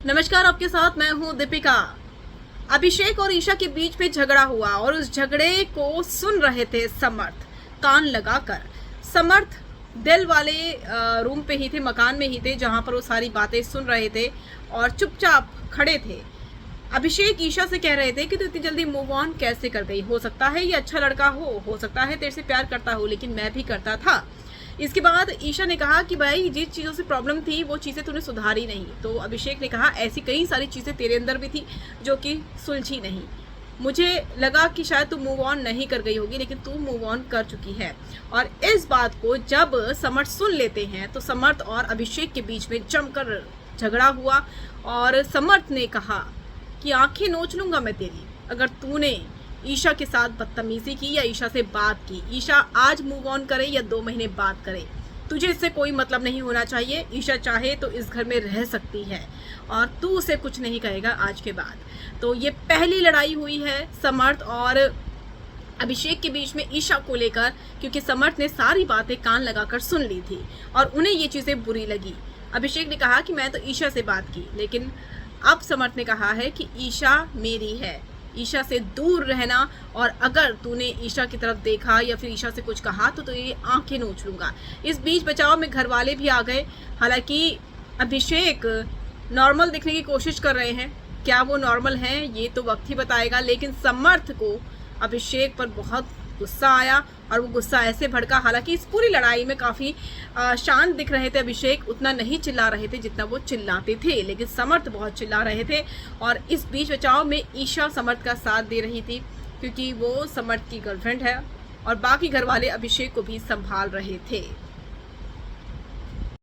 नमस्कार, आपके साथ मैं हूं दीपिका। अभिषेक और ईशा के बीच में झगड़ा हुआ और उस झगड़े को सुन रहे थे समर्थ कान लगाकर। समर्थ दिल वाले रूम पे ही थे, मकान में ही थे, जहां पर वो सारी बातें सुन रहे थे और चुपचाप खड़े थे। अभिषेक ईशा से कह रहे थे कि तू इतनी जल्दी मूव ऑन कैसे कर गई। हो सकता है ये अच्छा लड़का हो सकता है तेरे से प्यार करता हो, लेकिन मैं भी करता था। इसके बाद ईशा ने कहा कि भाई जिस चीज़ों से प्रॉब्लम थी वो चीज़ें तूने सुधारी नहीं। तो अभिषेक ने कहा ऐसी कई सारी चीज़ें तेरे अंदर भी थी जो कि सुलझी नहीं। मुझे लगा कि शायद तू मूव ऑन नहीं कर गई होगी, लेकिन तू मूव ऑन कर चुकी है। और इस बात को जब समर्थ सुन लेते हैं तो समर्थ और अभिषेक के बीच में जमकर झगड़ा हुआ और समर्थ ने कहा कि आंखें नोच लूंगा मैं तेरी अगर तूने ईशा के साथ बदतमीजी की या ईशा से बात की। ईशा आज मूव ऑन करे या 2 महीने बाद करे, तुझे इससे कोई मतलब नहीं होना चाहिए। ईशा चाहे तो इस घर में रह सकती है और तू उसे कुछ नहीं कहेगा आज के बाद। तो ये पहली लड़ाई हुई है समर्थ और अभिषेक के बीच में ईशा को लेकर, क्योंकि समर्थ ने सारी बातें कान लगाकर सुन ली थी और उन्हें ये चीज़ें बुरी लगी। अभिषेक ने कहा कि मैं तो ईशा से बात की, लेकिन अब समर्थ ने कहा है कि ईशा मेरी है, ईशा से दूर रहना, और अगर तूने ईशा की तरफ देखा या फिर ईशा से कुछ कहा तो ये आंखें नोच लूंगा। इस बीच बचाव में घर वाले भी आ गए। हालांकि अभिषेक नॉर्मल दिखने की कोशिश कर रहे हैं, क्या वो नॉर्मल हैं ये तो वक्त ही बताएगा। लेकिन समर्थ को अभिषेक पर बहुत गुस्सा आया और वो गुस्सा ऐसे भड़का। हालांकि इस पूरी लड़ाई में काफ़ी शांत दिख रहे थे अभिषेक, उतना नहीं चिल्ला रहे थे जितना वो चिल्लाते थे, लेकिन समर्थ बहुत चिल्ला रहे थे। और इस बीच बचाव में ईशा समर्थ का साथ दे रही थी, क्योंकि वो समर्थ की गर्लफ्रेंड है और बाकी घर वाले अभिषेक को भी संभाल रहे थे।